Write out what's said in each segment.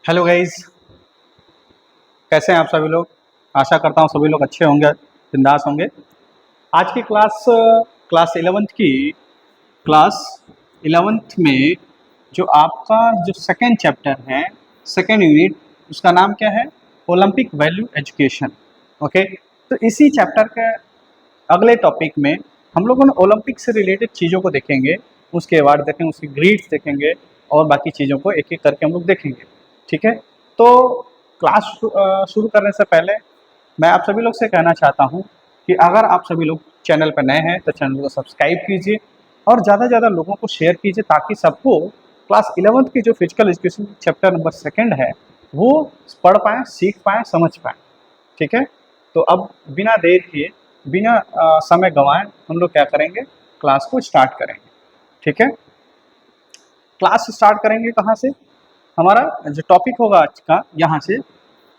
Hello guys, कैसे हैं आप सभी लोग। आशा करता हूँ सभी लोग अच्छे होंगे, बिंदास होंगे। आज की क्लास 11th की क्लास 11th में जो आपका जो सेकेंड चैप्टर है, सेकेंड यूनिट, उसका नाम क्या है? Olympic value education. ओके, तो इसी चैप्टर के अगले टॉपिक में हम लोगों ने ओलंपिक से रिलेटेड चीज़ों को देखेंगे, उसके अवार्ड देखेंगे, उसकी ग्रेड्स देखेंगे और बाकी चीज़ों को एक एक करके हम लोग देखेंगे। ठीक है, तो क्लास शुरू करने से पहले मैं आप सभी लोग से कहना चाहता हूँ कि अगर आप सभी लोग चैनल पर नए हैं तो चैनल को सब्सक्राइब कीजिए और ज़्यादा से ज़्यादा लोगों को शेयर कीजिए, ताकि सबको क्लास 11th की जो फिजिकल एजुकेशन चैप्टर नंबर 2 है वो पढ़ पाएँ, सीख पाएँ, समझ पाएँ। ठीक है, तो अब बिना देर किए, बिना समय गंवाए हम लोग क्या करेंगे, क्लास को स्टार्ट करेंगे। ठीक है, क्लास स्टार्ट करेंगे कहाँ से? हमारा जो टॉपिक होगा आज का यहाँ से।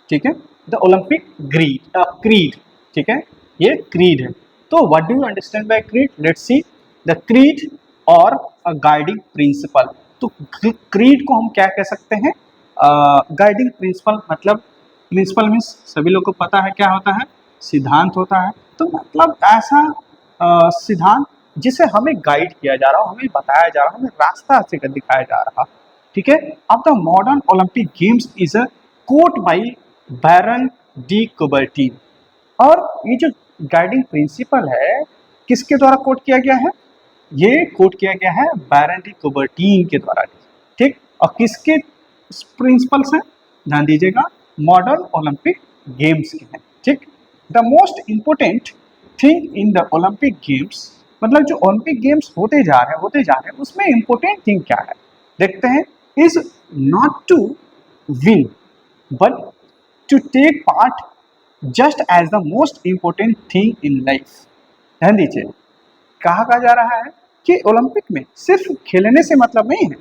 ठीक है, द ओलंपिक क्रीड। ठीक है, ये क्रीड है। तो what do you understand by creed? Let's see the creed और अ गाइडिंग प्रिंसिपल। तो क्रीड को हम क्या कह सकते हैं? Guiding principal. मतलब प्रिंसिपल मीन्स सभी लोग को पता है क्या होता है, सिद्धांत होता है। तो मतलब ऐसा सिद्धांत जिसे हमें गाइड किया जा रहा हो, हमें बताया जा रहा हो, हमें रास्ता से दिखाया जा रहा। ठीक है, अब the modern Olympic games is a quote by Baron de Coubertin. और ये जो गाइडिंग प्रिंसिपल है किसके द्वारा कोट किया गया है? ये कोट किया गया है बैरन डी कुबर्टीन के द्वारा। ठीक, और किसके प्रिंसिपल्स हैं? ध्यान दीजिएगा, मॉडर्न ओलंपिक गेम्स के हैं। ठीक, the most important thing in the Olympic games, मतलब जो ओलंपिक गेम्स होते जा रहे हैं उसमें इंपोर्टेंट थिंग क्या है देखते हैं। Is not to win but to take part just as the most important thing in life। ध्यान दीजिए, कहा जा रहा है कि ओलंपिक में सिर्फ खेलने से मतलब नहीं है,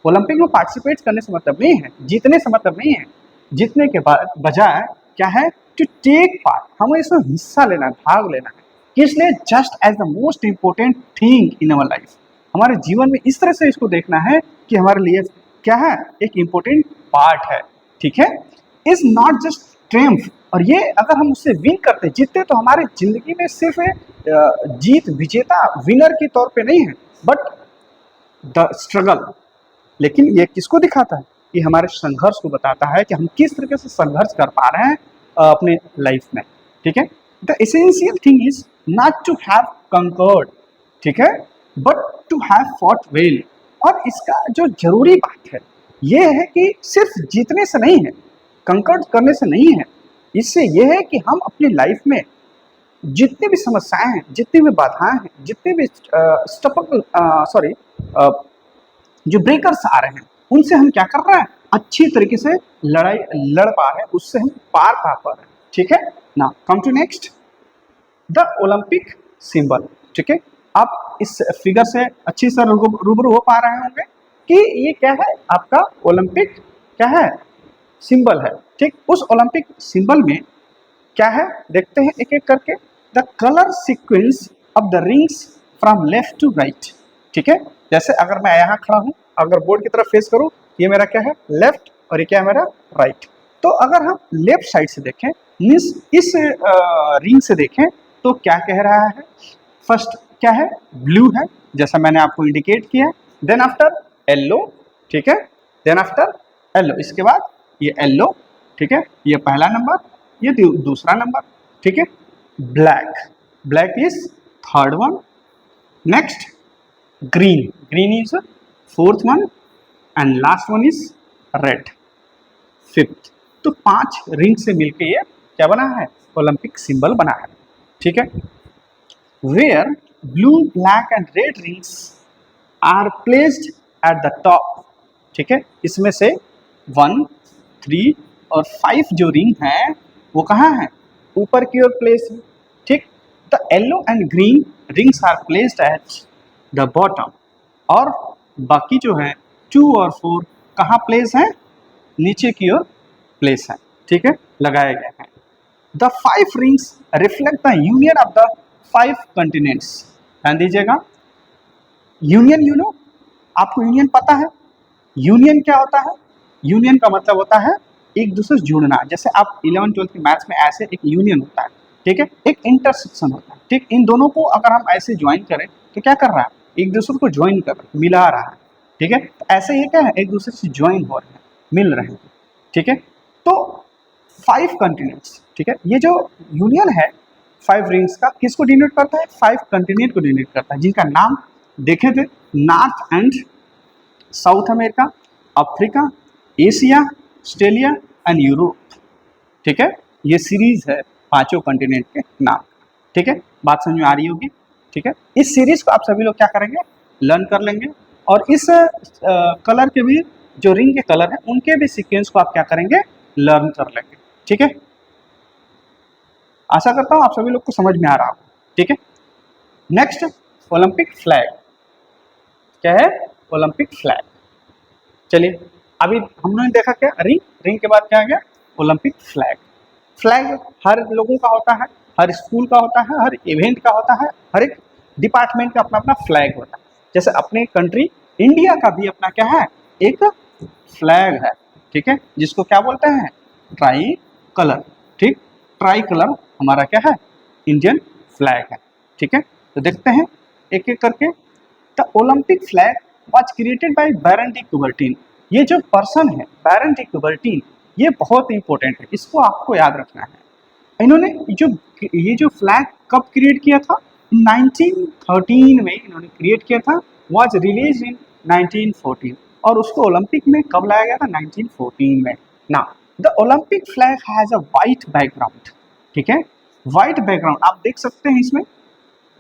ओलंपिक में पार्टिसिपेट करने से मतलब नहीं है, जीतने से मतलब नहीं है। जीतने के बजाय क्या है? टू टेक पार्ट, हमें इसमें हिस्सा लेना है, भाग लेना है। किस लिए? Just as the most important thing in our life. हमारे जीवन में इस तरह से इसको देखना है कि हमारे लिए क्या है, एक इंपॉर्टेंट पार्ट है। ठीक है, इज नॉट जस्ट ट्रिम्फ। और ये अगर हम उससे विन करते, जीतते, तो हमारे जिंदगी में सिर्फ जीत, विजेता, विनर के तौर पे नहीं है, बट द स्ट्रगल। लेकिन ये किसको दिखाता है? ये हमारे संघर्ष को बताता है कि हम किस तरीके से संघर्ष कर पा रहे हैं अपने लाइफ में। ठीक है, the essential thing is not to have conquered, ठीक है, but to have fought well. और इसका जो जरूरी बात है ये है कि सिर्फ जीतने से नहीं है, कंकर्ड करने से नहीं है, इससे यह है कि हम अपनी लाइफ में जितनी भी समस्याएं हैं, जितनी भी बाधाएं हैं, जितने भी जो ब्रेकर्स आ रहे हैं उनसे हम क्या कर रहे हैं, अच्छी तरीके से लड़ाई लड़ पा रहे हैं, उससे हम पार पा पा रहे हैं। ठीक है ना, come to next, the Olympic symbol. ठीक है, आप इस फिगर से अच्छी से रूबरू हो पा रहे होंगे कि ये क्या है, आपका ओलंपिक क्या है, सिंबल है। ठीक, उस ओलंपिक सिंबल में क्या है देखते हैं एक एक करके। The colour sequence of the rings from left to right. ठीक है, जैसे अगर मैं यहाँ खड़ा हूँ, अगर बोर्ड की तरफ फेस करूँ, ये मेरा क्या है, लेफ्ट, और ये क्या है, मेरा राइट। तो अगर हम लेफ्ट साइड से देखें, मीन्स इस रिंग से देखें, तो क्या कह रहा है? फर्स्ट क्या है, ब्लू है, जैसा मैंने आपको इंडिकेट किया। देन आफ्टर येलो, ठीक है, देन आफ्टर येलो, इसके बाद ये येलो, ठीक है, ये पहला नंबर, ये दूसरा नंबर। ठीक है, black, black is third one. Next green, green is fourth one, and last one is red, fifth. तो 5 रिंग से मिलकर ये क्या बना है, ओलंपिक सिंबल बना है। ठीक है, where blue, black and red rings are placed at the top. ठीक है, इसमें से 1, 3 और 5 जो रिंग है वो कहाँ है, ऊपर की ओर प्लेस है। ठीक, the yellow and green rings are placed at the bottom, और बाकी जो है 2 और 4 कहाँ प्लेस है, नीचे की ओर प्लेस है। ठीक है, लगाए गए हैं। The 5 rings reflect the union of the 5 continents. ध्यान दीजिएगा, यूनियन, आपको यूनियन पता है, यूनियन क्या होता है? यूनियन का मतलब होता है एक दूसरे से जुड़ना। जैसे आप 11 12 की मैथ्स में ऐसे एक यूनियन होता है, ठीक है, एक इंटरसेक्शन होता है, ठीक। इन दोनों को अगर हम ऐसे ज्वाइन करें तो क्या कर रहा है, एक दूसरे को ज्वाइन कर रहा है, मिला रहा है, ठीक है। तो ऐसे ये क्या है, एक दूसरे से ज्वाइन हो रहे हैं, मिल रहे हैं, ठीक है। तो 5 कॉन्टिनेंट्स, ठीक है, ये जो यूनियन है 5 रिंग्स का किसको डिनोट करता है, 5 कॉन्टिनेंट को डिनोट करता है, जिनका नाम देखे थे, north and south America, Africa, Asia, Australia and Europe, ठीक है। ये सीरीज है पांचों कॉन्टिनेंट के नाम, ठीक है। बात समझ में आ रही होगी, ठीक है। इस सीरीज को आप सभी लोग क्या करेंगे, लर्न कर लेंगे, और इस कलर के भी जो रिंग के कलर हैं उनके भी सीक्वेंस को आप क्या करेंगे, लर्न कर लेंगे, ठीक है। आशा करता हूं आप सभी लोग को समझ में आ रहा होगा, ठीक है। Next, Olympic flag. क्या है, ओलंपिक फ्लैग। चलिए, अभी हमने देखा क्या, रिंग, रिंग के बाद क्या आ गया, ओलंपिक फ्लैग। फ्लैग हर लोगों का होता है, हर स्कूल का होता है, हर इवेंट का होता है, हर एक डिपार्टमेंट का अपना अपना फ्लैग होता है। जैसे अपने कंट्री इंडिया का भी अपना क्या है, एक फ्लैग है, ठीक है, जिसको क्या बोलते हैं, ट्राई कलर, ठीक। ट्राई कलर हमारा क्या है, इंडियन फ्लैग है, ठीक है। तो देखते हैं एक एक करके। The Olympic flag was created by Baron de Coubertin. ये जो पर्सन है बैरन डी कुबर्टिन, ये बहुत इंपॉर्टेंट है, इसको आपको याद रखना है। इन्होंने ये जो फ्लैग कब क्रिएट किया था, 1913 में इन्होंने क्रिएट किया था, वाज रिलीज इन 1914, और उसको ओलंपिक में कब लाया गया था, 1914 में। ना, the Olympic flag has a white background, ठीक है, वाइट बैकग्राउंड आप देख सकते हैं, इसमें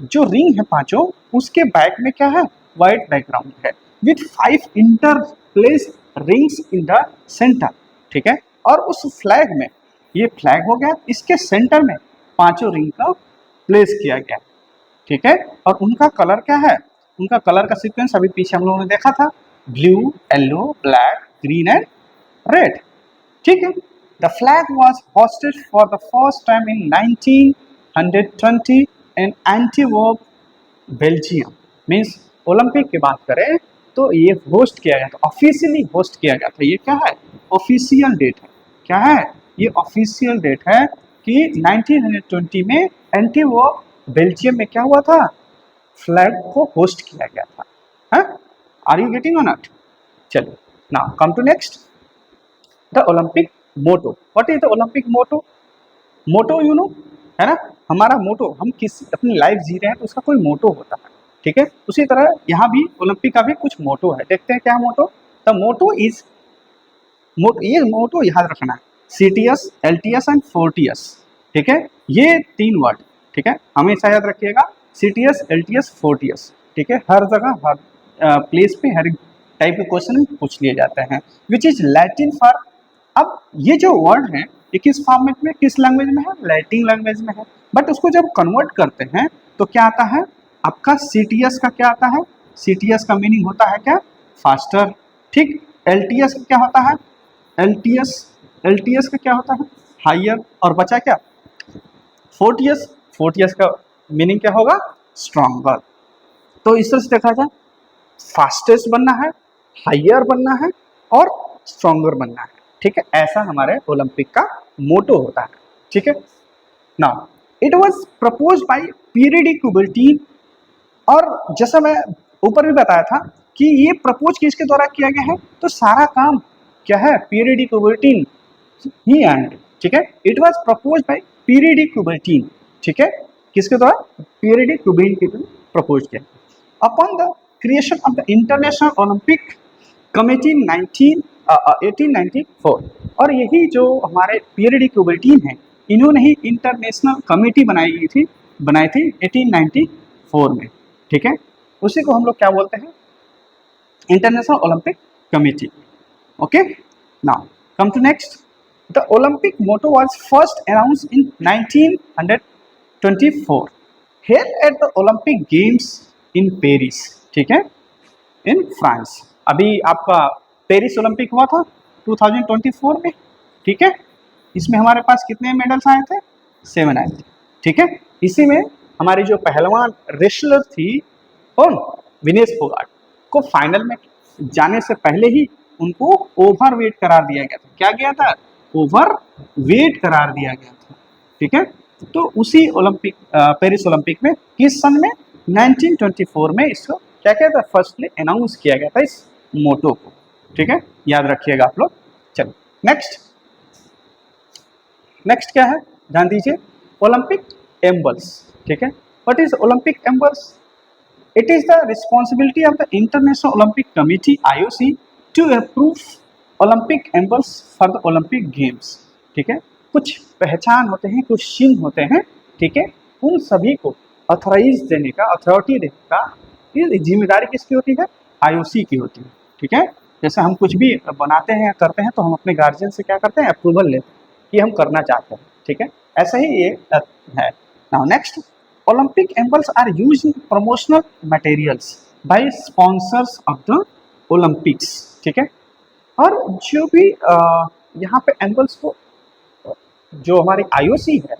जो रिंग है पांचों, उसके बैक में क्या है, वाइट बैकग्राउंड है, with 5 interplace rings in the centre, ठीक है। और उस फ्लैग में, ये फ्लैग हो गया, इसके सेंटर में पांचों रिंग का प्लेस किया गया, ठीक है। और उनका कलर क्या है, उनका कलर का सीक्वेंस अभी पीछे हम लोगों ने देखा था, blue, yellow, black, green and red, ठीक है। The flag was hosted for the first time in 1920 in Antwerp, Belgium. Means Olympic की बात करें तो ये होस्ट किया गया था, ऑफिशियली होस्ट किया गया था। ये क्या है, ऑफिशियल डेट है, क्या है, ये ऑफिशियल डेट है कि 1920 में एंटीवर्प, बेल्जियम में क्या हुआ था, फ्लैग को होस्ट किया गया था। Are you getting or not? चलिए, now come to next, the Olympic motto. What is the Olympic motto? Motto you know, है ना, हमारा मोटो, हम किस अपनी लाइफ जी रहे हैं तो उसका कोई मोटो होता है, ठीक है। उसी तरह यहाँ भी ओलंपिक का भी कुछ मोटो है, देखते हैं क्या मोटो। द मोटो इज, ये मोटो याद रखना है, सीटीएस, एलटीएस एंड फोर्टीएस, ठीक है, ये 3 वर्ड, ठीक है, हमेशा याद रखिएगा, सीटीएस, एलटीएस, फोर्टीएस, ठीक है। हर जगह, हर प्लेस पे, हर टाइप के क्वेश्चन पूछ लिए जाते हैं। विच इज लैटिन फॉर, अब ये जो वर्ड है ये किस फॉर्मेट में, किस लैंग्वेज में है, लैटिन लैंग्वेज में है, बट उसको जब कन्वर्ट करते हैं तो क्या आता है आपका, सीटीएस का क्या आता है, सीटीएस का मीनिंग होता है क्या, फास्टर, ठीक। एलटीएस का क्या होता है, एलटीएस, एलटीएस का क्या होता है, हायर, और बचा क्या, फोर्टीएस, फोर्टीएस का मीनिंग क्या होगा, स्ट्रॉन्गर। तो इस तरह से देखा जाए, फास्टेस्ट बनना है, हायर बनना है, और स्ट्रॉन्गर बनना है, ठीक है। ऐसा हमारे ओलंपिक का मोटो होता है, ठीक है। Now it was proposed by Pierre de Coubertin, और जैसा मैं ऊपर भी बताया था कि ये प्रपोज किसके द्वारा किया गया है, तो सारा काम क्या है, Pierre de Coubertin he and, ठीक है। It was proposed by Pierre de Coubertin, ठीक है, किसके द्वारा, पियरे डी कुबर्टिन के द्वारा प्रपोज किया। Upon the creation of the International Olympic committee 1894, और यही जो हमारे पियरे डी कुबर्टिन है, इन्होंने ही इंटरनेशनल कमेटी बनाई थी 1894 में, ठीक है। उसी को हम लोग क्या बोलते हैं, International Olympic Committee, okay. Now come to next, the Olympic motto was first announced in 1924 held at the Olympic Games in Paris, ठीक है, इन फ्रांस। अभी आपका पेरिस ओलंपिक हुआ था 2024 में, ठीक है। इसमें हमारे पास कितने मेडल्स आए थे, 7 आए थे, ठीक है। इसी में हमारी जो पहलवान रेसलर थी, कौन, विनेश फोगाट, को फाइनल में जाने से पहले ही उनको ओवर वेट करार दिया गया था। क्या गया था? ओवर वेट करार दिया गया था। ठीक है, तो उसी ओलंपिक पेरिस ओलंपिक में किस सन में? 1924 में इसको क्या किया था? फर्स्टली अनाउंस किया गया था इस मोटो को। ठीक है, याद रखिएगा आप लोग। चलो नेक्स्ट, नेक्स्ट क्या है ध्यान दीजिए, ओलंपिक एम्बल्स। ठीक है, what is Olympic emblems? It is the responsibility of the International Olympic Committee IOC to approve Olympic emblems for the Olympic games. ठीक है, कुछ पहचान होते हैं, कुछ चिन्ह होते हैं। ठीक है, उन सभी को ऑथराइज देने का, अथॉरिटी देने का ये जिम्मेदारी किसकी होती है? IOC की होती है। ठीक है, जैसे हम कुछ भी बनाते हैं या करते हैं तो हम अपने गार्जियन से क्या करते हैं? अप्रूवल लेते हैं कि हम करना चाहते हैं। ठीक है, ऐसा ही ये है। Now next, Olympic emblems are used in promotional materials by sponsors of the Olympics. ठीक है, और जो भी यहाँ पे एम्बल्स को जो हमारी IOC है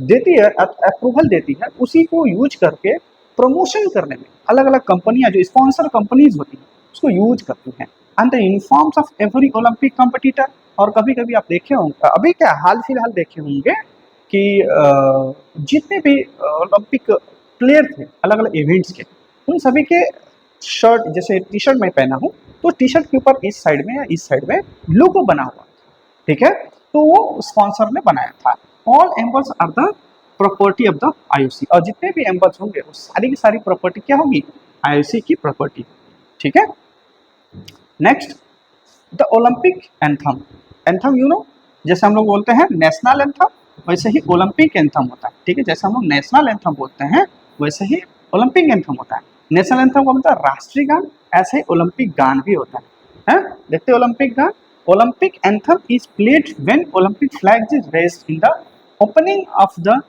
देती है, अप्रूवल देती है, उसी को यूज करके प्रमोशन करने में अलग अलग कंपनियां जो स्पॉन्सर कंपनीज होती हैं उसको यूज करती हैं and the informs of every Olympic competitor. और कभी कभी आप देखे होंगे, अभी क्या हाल फिलहाल देखे होंगे कि जितने भी ओलंपिक प्लेयर थे अलग अलग इवेंट्स के, उन सभी के शर्ट, जैसे टी शर्ट मैं पहना हूँ तो टी शर्ट के ऊपर इस साइड में या इस साइड में लोगो बना हुआ। ठीक है, तो वो स्पॉन्सर ने बनाया था। All emblems are the property of the IOC, और जितने भी एम्बल्स होंगे वो सारी की सारी प्रॉपर्टी क्या होगी? IOC की प्रॉपर्टी। ठीक है, next, the Olympic anthem. Anthem you know, जैसे हम लोग बोलते हैं नेशनल एंथम, वैसे ही ओलंपिक एंथम होता है। ठीक है, जैसे हम लोग नेशनल एंथम बोलते हैं वैसे ही ओलंपिक एंथम होता है। नेशनल एंथम का मतलब राष्ट्रीय गान, ऐसे ही ओलंपिक गान भी होता है। देखते ओलंपिक गान। Olympic anthem is played when Olympic flag is raised in the opening of the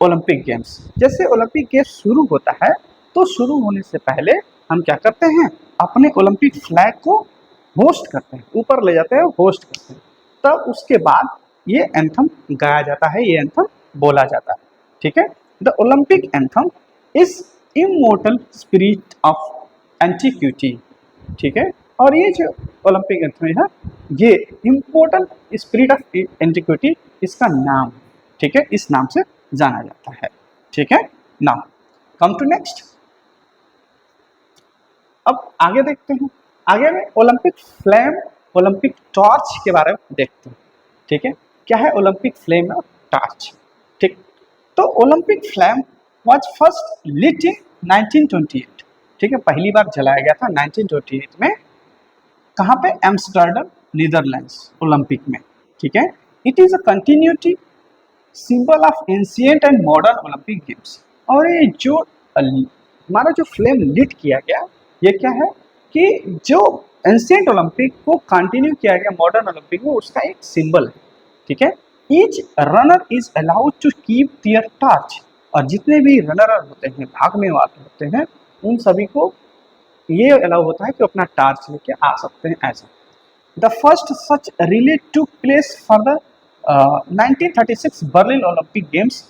Olympic games. जैसे ओलंपिक गेम्स शुरू होता है तो शुरू होने से पहले हम क्या करते हैं? अपने ओलंपिक फ्लैग को होस्ट करते हैं, ऊपर ले जाते हैं, होस्ट करते हैं, तब उसके बाद ये एंथम गाया जाता है, ये एंथम बोला जाता है। ठीक है, the Olympic anthem is immortal spirit of antiquity. ठीक है, और ये जो ओलंपिक एंथम है ये इम्पोर्टल स्पिरिट ऑफ एंटीक्विटी इसका नाम। ठीक है, इस नाम से जाना जाता है। ठीक है, नाउ कम टू नेक्स्ट। अब आगे देखते हैं, आगे में ओलंपिक फ्लेम, ओलंपिक टॉर्च के बारे में देखते हैं। ठीक है, क्या है ओलंपिक फ्लेम और टॉर्च? ठीक, तो Olympic flame was first lit in 1928। ठीक है, पहली बार जलाया गया था 1928 में। कहाँ पे? एम्स्टर्डम, नीदरलैंड्स, ओलंपिक में। ठीक है, it is a continuity symbol of ancient and modern Olympic games. और ये जो हमारा जो फ्लेम लिट किया गया, ये क्या है कि जो एंशिएंट ओलंपिक को कंटिन्यू किया गया मॉडर्न ओलंपिक में, उसका एक सिंबल है। ठीक है, each runner is allowed to keep their torch. और जितने भी रनर होते हैं, भागने वाले होते हैं, उन सभी को ये अलाउ होता है कि अपना टॉर्च लेके आ सकते हैं ऐसा। The first such relay took place for the 1936 Berlin Olympic games.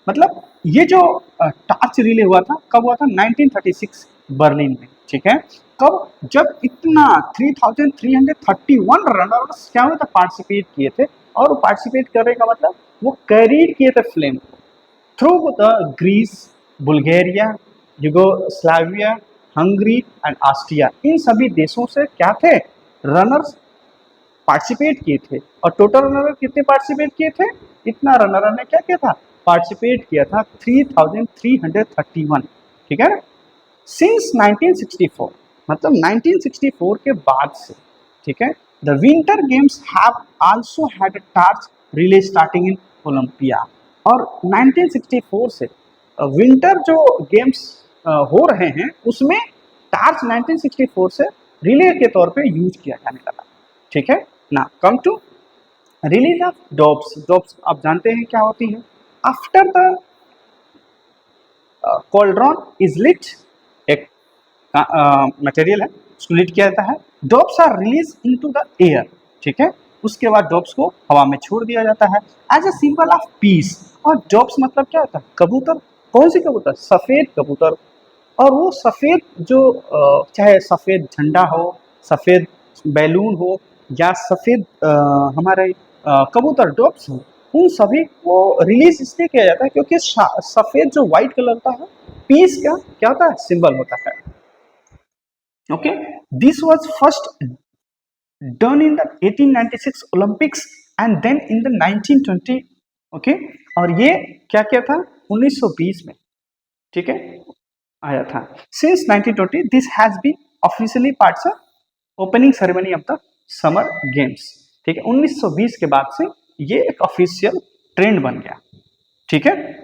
मतलब ये जो टॉर्च रिले हुआ था, कब हुआ था? 1936 बर्लिन में। ठीक है, कब? जब इतना 3331 रनर्स क्या हुआ था? पार्टिसिपेट किए थे। और पार्टिसिपेट करने का मतलब वो कैरी किए थे फ्लेम को through the Greece, Bulgaria, Yugoslavia, Hungary and Austria. इन सभी देशों से क्या थे? रनर्स पार्टिसिपेट किए थे। और टोटल रनर कितने पार्टिसिपेट किए थे? इतना रनर ने क्या किया था? पार्टिसिपेट किया था 3331। ठीक है, सिंस 1964, मतलब 1964 के बाद से। ठीक है, the winter games have also had a torch relay starting in Olympia. और 1964 से विंटर जो गेम्स हो रहे हैं उसमें टॉर्च 1964 से रिले के तौर पे यूज किया जाने लगा। ठीक है, ना come to release of doves. Doves आप जानते हैं क्या होती है? After the cauldron is lit, एक मटेरियल है, उसको लिट किया जाता है। Doves are release into the air. ठीक है, उसके बाद डॉब्स को हवा में छोड़ दिया जाता है as a symbol of peace. और डॉब्स मतलब क्या होता है? कबूतर। कौन सी कबूतर? सफेद कबूतर। और वो सफेद जो चाहे सफेद झंडा हो सफ़ेद बैलून हो या सफ़ेद हमारे कबूतर डॉग्स हो, उन सभी को रिलीज इसलिए किया जाता है क्योंकि सफ़ेद जो व्हाइट कलर का है पीस का क्या होता है, सिंबल होता है। Okay, this was first done in the 1896 Olympics and then in the 1920। Okay, और ये क्या किया था 1920 में, ठीक है, आया था। Since 1920 this has been officially parts of opening ceremony of the summer games. ठीक है, 1920 के बाद से ये एक ऑफिशियल ट्रेंड बन गया। ठीक है।